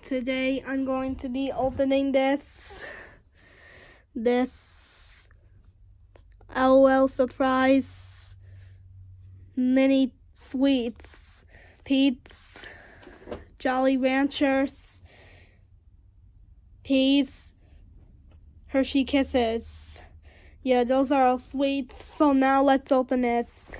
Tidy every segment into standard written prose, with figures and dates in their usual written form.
Today I'm going to be opening this LOL Surprise Mini Sweets, Pete's, Jolly Ranchers, Peas, Hershey Kisses. Yeah, those are all sweets. So now let's open this.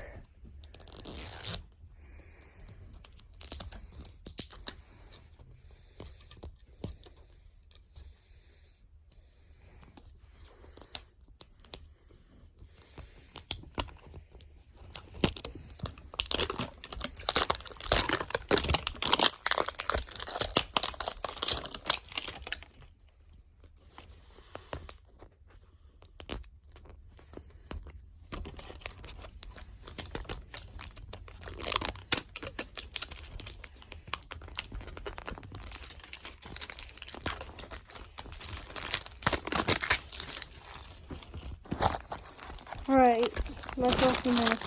Alright, let's open this.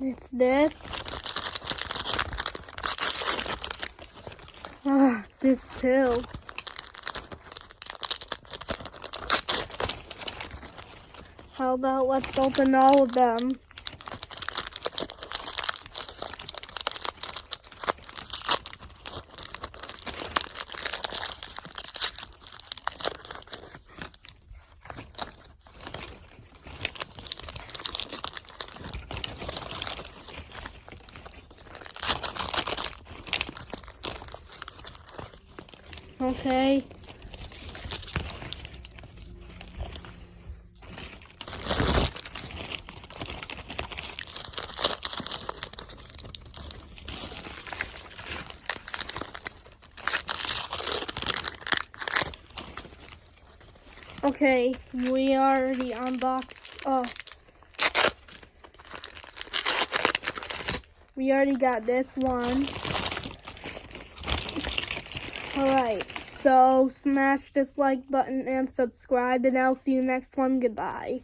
It's this. This too. How about let's open all of them? Okay. Okay, we already unboxed. We already got this one. Alright, so smash this like button and subscribe, and I'll see you next one. Goodbye.